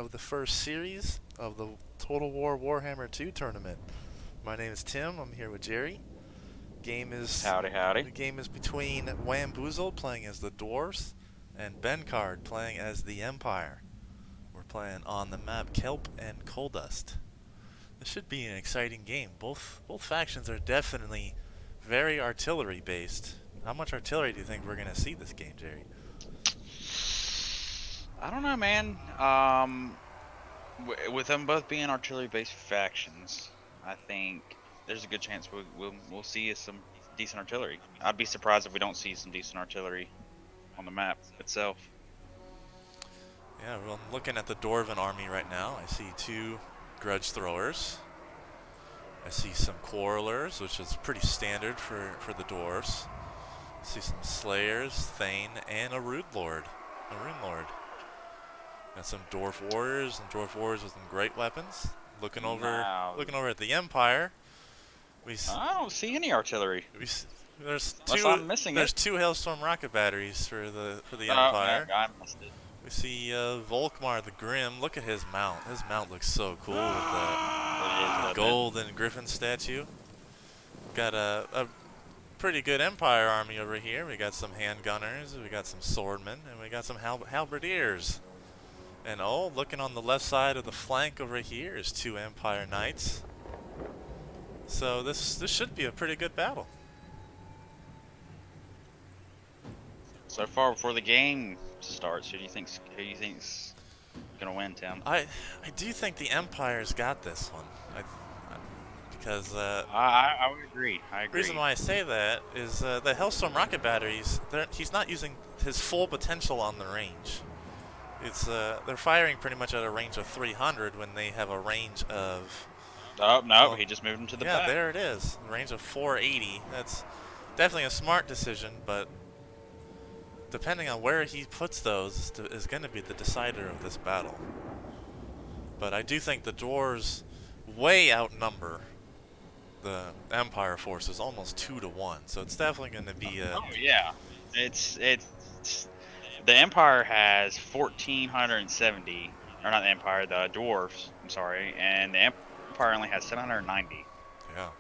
of the first series of the Total War Warhammer 2 tournament. My name is Tim. I'm here with Jerry. Game is Howdy, howdy. the game is between Whamboozled playing as the Dwarves and Bencard playing as the Empire. We're playing on the map Kelp and Coal Dust. This should be an exciting game. Both factions are definitely very artillery based. How much artillery do you think we're gonna see this game, Jerry? I don't know, man. With them both being artillery-based factions, I think there's a good chance we'll see some decent artillery. I'd be surprised if we don't see some decent artillery on the map itself. Yeah, well, I'm looking at the Dwarven army right now. I see two Grudge Throwers. I see some Quarrelers, which is pretty standard for the Dwarves. I see some Slayers, Thane, and a Rune Lord. Got some Dwarf Warriors and Dwarf Warriors with some great weapons. Looking over at the Empire. I don't see any artillery. There's Unless I'm missing there's it. two Hailstorm rocket batteries for the Oh, Empire. I missed it. We see Volkmar the Grim. Look at his mount. His mount looks so cool with the gold and Griffin statue. Got a pretty good Empire army over here. We got some handgunners, we got some swordmen, and we got some halberdiers. And oh, looking on the left side of the flank over here is two Empire Knights. So this should be a pretty good battle. So far before the game starts, who do you think's gonna win, Tim? I do think the Empire's got this one. Because I would agree. I the agree. reason why I say that is the Hellstorm rocket batteries. He's not using his full potential on the range. It's they're firing pretty much at a range of 300 when they have a range of. Oh no, he just moved him to the back. Yeah, there it is. Range of 480. That's definitely a smart decision, but depending on where he puts those is going to be the decider of this battle. But I do think the dwarves way outnumber the Empire forces, almost 2-1. So it's definitely going to be a. Oh yeah, it's the Empire has 1,470, or not the Empire, the dwarves. I'm sorry, and the Empire only has 790. Yeah.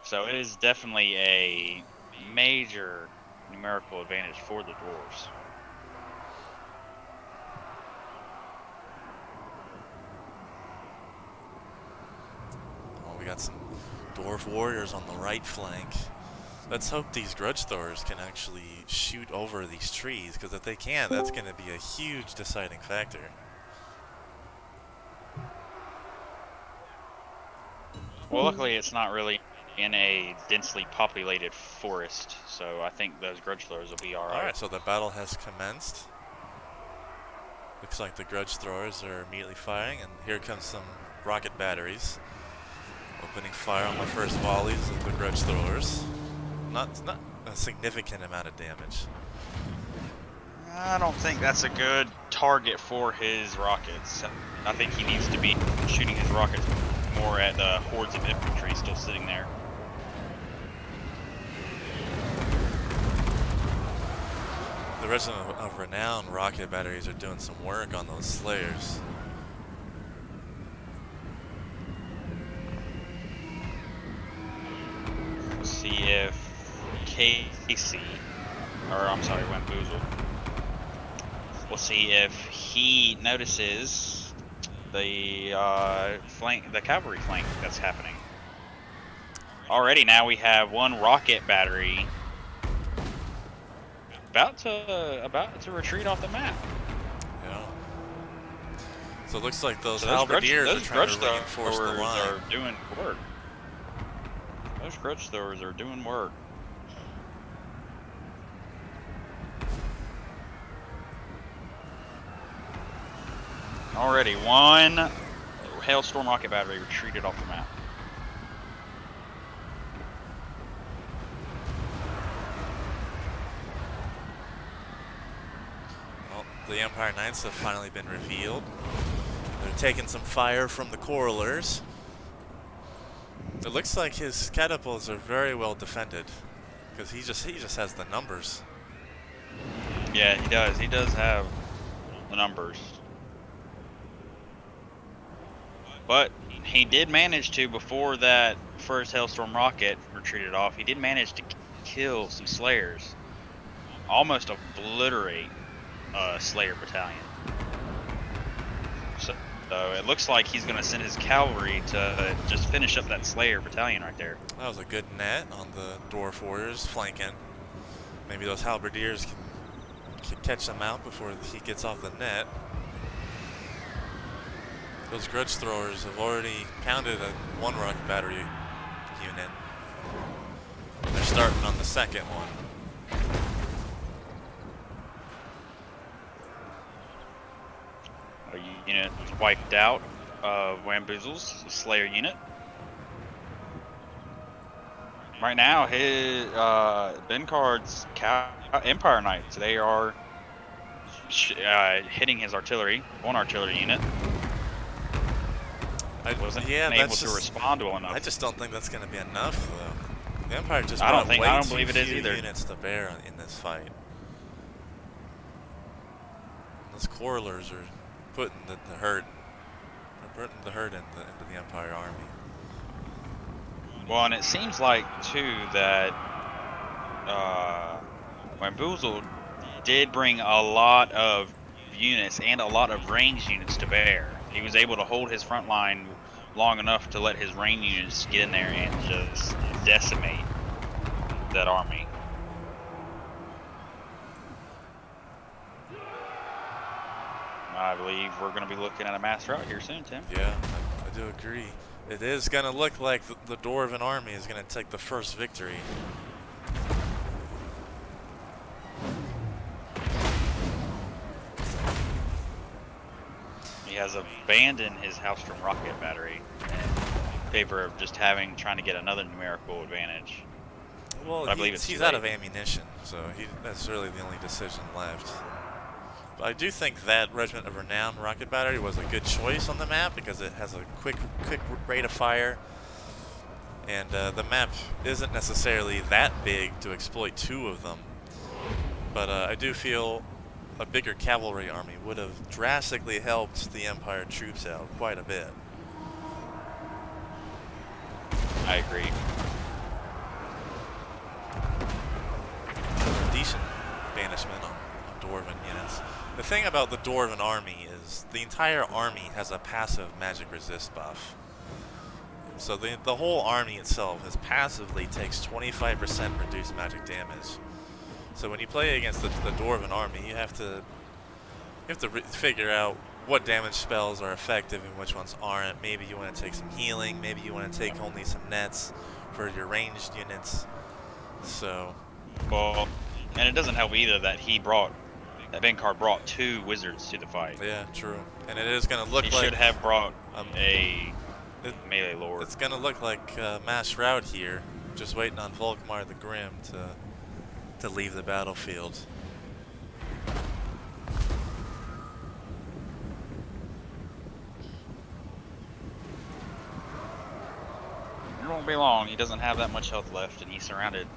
So it is definitely a major numerical advantage for the dwarves. Oh, we got some dwarf warriors on the right flank. Let's hope these grudge throwers can actually shoot over these trees, because if they can, that's going to be a huge deciding factor. Well, luckily it's not really in a densely populated forest, so I think those grudge throwers will be alright. Alright, so the battle has commenced. Looks like the grudge throwers are immediately firing, and here comes some rocket batteries. Opening fire on the first volleys of the grudge throwers. Not a significant amount of damage. I don't think that's a good target for his rockets. I think he needs to be shooting his rockets more at the hordes of infantry still sitting there. The Regiment of Renown rocket batteries are doing some work on those Slayers. We'll see if Casey, or I'm sorry, Whamboozled. We'll see if he notices the the cavalry flank that's happening. Already now we have one rocket battery about to retreat off the map. Yeah. So it looks like those halberdiers are trying to reinforce the line. Are doing work. Those grudge throwers are doing work. Already one Hailstorm rocket battery retreated off the map. Well, the Empire Knights have finally been revealed. They're taking some fire from the Quarrelers. It looks like his catapults are very well defended, because he just has the numbers. Yeah, he does. He does have the numbers. But he did manage to, before that first Hailstorm rocket retreated off, he did manage to kill some Slayers. Almost obliterate Slayer battalion. So it looks like he's going to send his cavalry to just finish up that Slayer battalion right there. That was a good net on the Dwarf Warriors flanking. Maybe those Halberdiers can catch them out before he gets off the net. Those Grudge Throwers have already pounded one rocket battery unit. They're starting on the second one. A unit was wiped out of Whamboozled's Slayer unit. Right now, his Bencard's Empire Knights, they are hitting his artillery, one artillery unit. I wasn't able to respond well enough. I just don't think that's going to be enough, though. The Empire just I brought don't way believe too it is few either. units to bear in this fight. Those Quarrelers are putting the hurt. They're putting the hurt into the Empire army. Well, and it seems like too that Whamboozled did bring a lot of units and a lot of range units to bear. He was able to hold his front line long enough to let his range units get in there and just decimate that army. I believe we're going to be looking at a mass rout here soon, Tim. Yeah, I do agree. It is going to look like the Dwarven army is going to take the first victory. He has abandoned his Hailstorm rocket battery in favor of just trying to get another numerical advantage. Well, I believe he's out of ammunition, so that's really the only decision left. But I do think that Regiment of Renown rocket battery was a good choice on the map because it has a quick rate of fire, and the map isn't necessarily that big to exploit two of them. But I do feel a bigger cavalry army would have drastically helped the Empire troops out quite a bit. I agree. Decent banishment on Dwarven units. The thing about the Dwarven army is the entire army has a passive magic resist buff. So the whole army itself passively takes 25% reduced magic damage. So when you play against the Dwarven army, you have to figure out what damage spells are effective and which ones aren't. Maybe you want to take some healing. Maybe you want to take only some nets for your ranged units. So, well, and it doesn't help either that Bencard brought two wizards to the fight. Yeah, true. And it is going to look like... He should have brought a melee lord. It's going to look like Mass Rout here, just waiting on Volkmar the Grim to leave the battlefield. It won't be long. He doesn't have that much health left, and he's surrounded.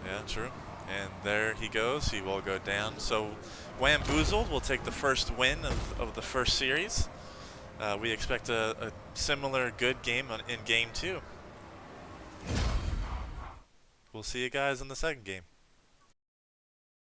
Yeah, true. And there he goes. He will go down. So Whamboozled will take the first win of the first series. We expect a similar good game in Game 2. We'll see you guys in the second game.